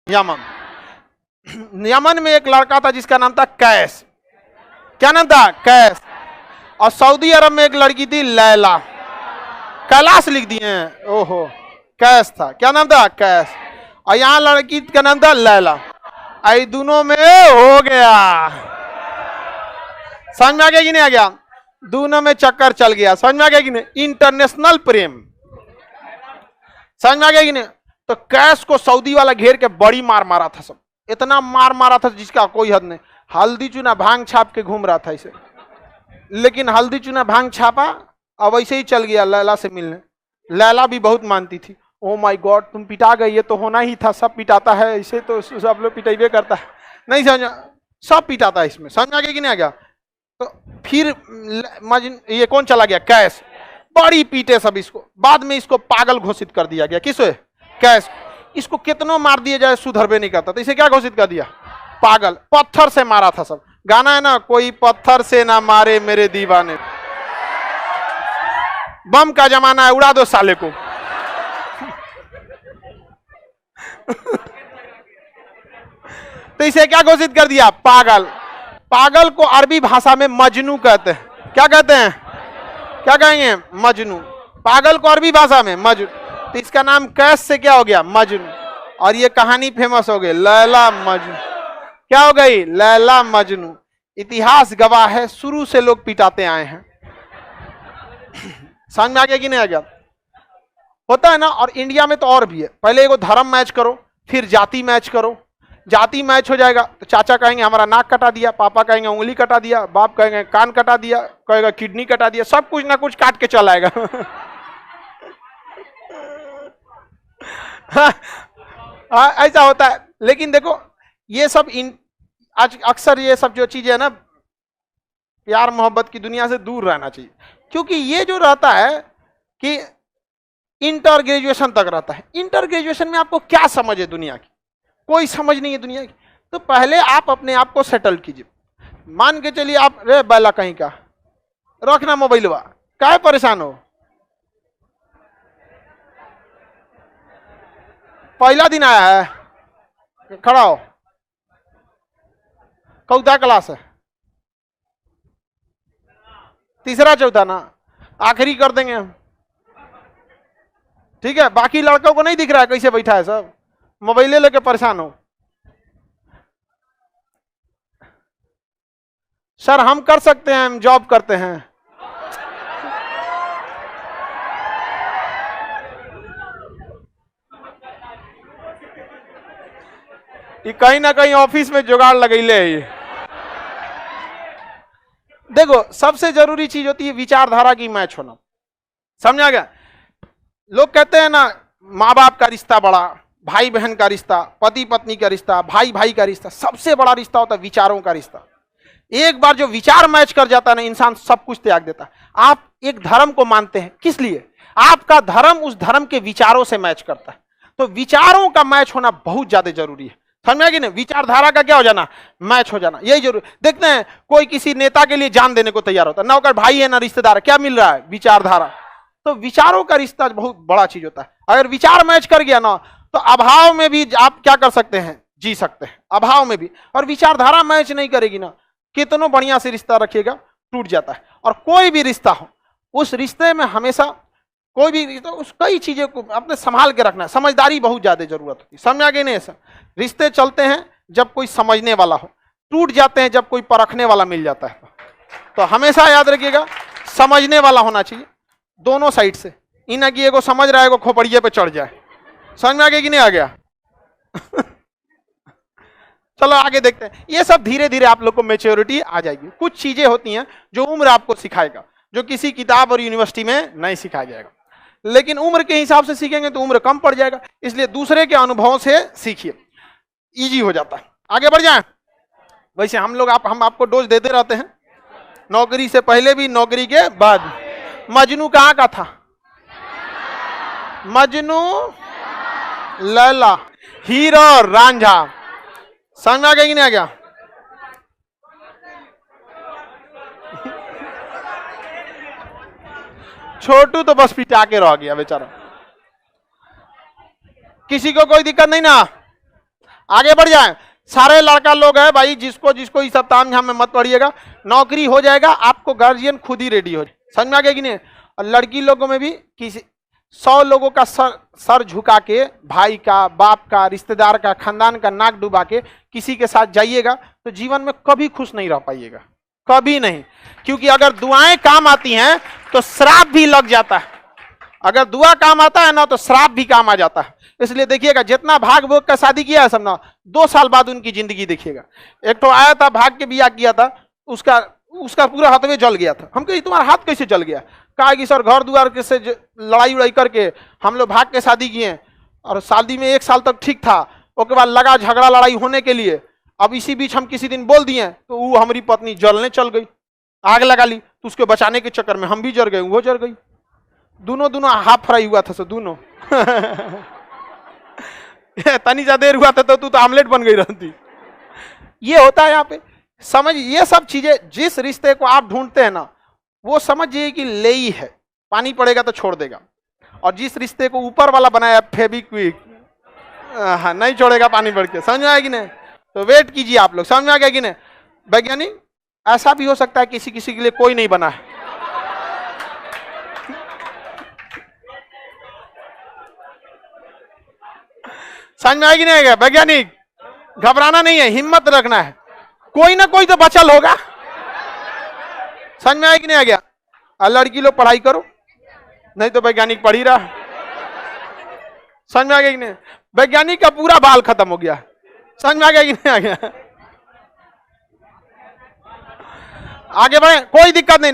Yemen. Yemen में एक लड़का था जिसका नाम था कैस। क्या नाम था? कैस। और सऊदी अरब में एक लड़की थी लैला। कैलाश लिख दिए हैं, ओहो, कैस था। क्या नाम था? कैस। और यहाँ लड़की का नाम था लैला। आई दोनों में हो गया, समझ में आ गया कि नहीं आ गया? दोनों में चक्कर चल गया, समझ में आ गया कि नहीं? इंटरनेशनल प्रेम, समझ में आ गया कि नहीं? तो कैस को सऊदी वाला घेर के बड़ी मार मारा था, सब इतना मार मारा था जिसका कोई हद नहीं। हल्दी चूना भांग छाप के घूम रहा था इसे, लेकिन हल्दी चूना भांग छापा अब वैसे ही चल गया लैला से मिलने। लैला भी बहुत मानती थी। ओ माय गॉड, तुम पिटा गई, ये तो होना ही था, सब पिटाता है इसे, तो सब लोग पिटाइबे करता है। नहीं समझ, सब पिटाता है इसमें, समझ आ गया कि नहीं आ गया? तो फिर ये कौन चला गया? कैस। बड़ी पीटे सब इसको। बाद में इसको पागल घोषित कर दिया गया। किसे? कैस। इसको कितनों मार दिया जाए सुधरबे नहीं करता, तो इसे क्या घोषित कर दिया? पागल। पत्थर से मारा था सब। गाना है ना, कोई पत्थर से ना मारे मेरे दीवाने, बम का जमाना है, उड़ा दो साले को। तो इसे क्या घोषित कर दिया? पागल। पागल को अरबी भाषा में मजनू कहते हैं। क्या कहते हैं? क्या कहेंगे? मजनू। पागल को अरबी भाषा में मजनू। तो इसका नाम कैस से क्या हो गया? मजनू। और ये कहानी फेमस हो गई, लैला मजनू। क्या हो गई? लैला मजनू। इतिहास गवाह है, शुरू से लोग पिटाते आए हैं। समझ में आ गया कि नहीं आ गया? होता है ना। और इंडिया में तो और भी है। पहले एगो धर्म मैच करो, फिर जाति मैच करो। जाति मैच हो जाएगा तो चाचा कहेंगे हमारा नाक कटा दिया, पापा कहेंगे उंगली कटा दिया, बाप कहेंगे कान कटा दिया, कहेगा किडनी कटा दिया, सब कुछ ना कुछ काट के चला आएगा। ऐसा होता है। लेकिन देखो ये सब आज अक्सर ये सब जो चीजें है ना, प्यार मोहब्बत की दुनिया से दूर रहना चाहिए। क्योंकि ये जो रहता है कि इंटर ग्रेजुएशन तक रहता है, इंटर ग्रेजुएशन में आपको क्या समझ है दुनिया की? कोई समझ नहीं है दुनिया की। तो पहले आप अपने आप को सेटल कीजिए। मान के चलिए आप, रे बैला कहीं का, रखना मोबाइलवा, काहे परेशान हो? पहला दिन आया है, खड़ा हो। कौथा क्लास है? तीसरा चौथा ना, आखिरी कर देंगे हम, ठीक है? बाकी लड़कों को नहीं दिख रहा है कैसे बैठा है, सब मोबाइले लेके परेशान हो। सर हम कर सकते हैं, हम जॉब करते हैं। ये कहीं ना कहीं ऑफिस में जुगाड़ लगैले है ये। देखो सबसे जरूरी चीज होती है विचारधारा की मैच होना, समझा गया? लोग कहते हैं ना, माँ बाप का रिश्ता बड़ा, भाई बहन का रिश्ता, पति पत्नी का रिश्ता, भाई भाई का रिश्ता, सबसे बड़ा रिश्ता होता है विचारों का रिश्ता। एक बार जो विचार मैच कर जाता है ना, इंसान सब कुछ त्याग देता है। आप एक धर्म को मानते हैं, किस लिए? आपका धर्म उस धर्म के विचारों से मैच करता है। तो विचारों का मैच होना बहुत ज्यादा जरूरी है, समझ कि नहीं? विचारधारा का क्या हो जाना? मैच हो जाना, यही जरूरी। देखते हैं कोई किसी नेता के लिए जान देने को तैयार होता है, ना उसका भाई है ना रिश्तेदार है, क्या मिल रहा है? विचारधारा। तो विचारों का रिश्ता बहुत बड़ा चीज होता है। अगर विचार मैच कर गया ना, तो अभाव में भी आप क्या कर सकते हैं? जी सकते हैं, अभाव में भी। और विचारधारा मैच नहीं करेगी ना, कितनों बढ़िया से रिश्ता रखिएगा, टूट जाता है। और कोई भी रिश्ता हो, उस रिश्ते में हमेशा कोई भी रिश्ता, उस कई चीजें को अपने संभाल के रखना है। समझदारी बहुत ज्यादा जरूरत होती है, समझ आ गई नहीं? ऐसा रिश्ते चलते हैं जब कोई समझने वाला हो, टूट जाते हैं जब कोई परखने वाला मिल जाता है। तो हमेशा याद रखिएगा समझने वाला होना चाहिए दोनों साइड से। इन की एगो समझ रहा है, एगो खोपड़िए पे चढ़ जाए। समझ में आ गया कि नहीं आ गया? चलो आगे देखते हैं। ये सब धीरे धीरे आप लोग को मैच्योरिटी आ जाएगी। कुछ चीजें होती हैं जो उम्र आपको सिखाएगा, जो किसी किताब और यूनिवर्सिटी में नहीं सिखाया जाएगा। लेकिन उम्र के हिसाब से सीखेंगे तो उम्र कम पड़ जाएगा, इसलिए दूसरे के अनुभवों से सीखिए, इजी हो जाता है। आगे बढ़ जाएं। वैसे हम लोग हम आपको डोज देते रहते हैं, नौकरी से पहले भी, नौकरी के बाद। मजनू कहाँ का था? मजनू लैला, हीरो और रांझा। समझ में आ गया कि नहीं आ गया? छोटू तो बस पिटा के रह गया बेचारा। किसी को कोई दिक्कत नहीं ना? आगे बढ़ जाए। सारे लड़का लोग है भाई, जिसको जिसको इस सब ताम झाम में मत पड़िएगा, नौकरी हो जाएगा, आपको गार्जियन खुद ही रेडी हो जाए। समझ में आ गया कि नहीं? और लड़की लोगों में भी किसी 100 लोगों का सर झुका के, भाई का, बाप का, रिश्तेदार का, खानदान का नाक डुबा के किसी के साथ जाइएगा तो जीवन में कभी खुश नहीं रह पाइएगा, कभी नहीं। क्योंकि अगर दुआएं काम आती हैं तो श्राप भी लग जाता है। अगर दुआ काम आता है ना तो श्राप भी काम आ जाता है। इसलिए देखिएगा, जितना भाग भोग का शादी किया है सब ना, 2 साल बाद उनकी जिंदगी देखिएगा। एक तो आया था, भाग के बियाह किया था, उसका पूरा हाथवे जल गया था। हम कही तुम्हारा हाथ कैसे जल गया? कहा कि सर घर द्वार के से लड़ाई उड़ाई करके हम लोग भाग के शादी किए, और शादी में 1 साल तक ठीक था, उसके बाद लगा झगड़ा लड़ाई होने के लिए। अब इसी बीच हम किसी दिन बोल दिए तो वो हमारी पत्नी जलने चल गई, आग लगा ली, तो उसके बचाने के चक्कर में हम भी जल गए, वो जल गई। दोनों हाफ फ्राई हुआ था, दोनों तनी सा देर हुआ था तो तू तो आमलेट बन गई रहती। ये होता है यहाँ पे। समझ, ये सब चीजें, जिस रिश्ते को आप ढूंढते हैं ना, वो समझिए कि ले ही है, पानी पड़ेगा तो छोड़ देगा। और जिस रिश्ते को ऊपर वाला बनाया फेविक्विक, नहीं छोड़ेगा पानी पड़ के। समझ में आया कि नहीं? तो वेट कीजिए आप लोग। समझ में आ गया कि नहीं? वैज्ञानिक, ऐसा भी हो सकता है किसी किसी के लिए कोई नहीं बना है। समझ में आएगी नहीं? वैज्ञानिक, घबराना नहीं है, हिम्मत रखना है, कोई ना कोई तो बचल होगा। समझ में आएगी नहीं? आ गया? लड़की लोग पढ़ाई करो, नहीं तो वैज्ञानिक पढ़ ही रहा। समझ में आ गया कि नहीं? वैज्ञानिक का पूरा बाल खत्म हो गया। समझ में आ गया कि नहीं? आ गया? आगे बढ़े, कोई दिक्कत नहीं।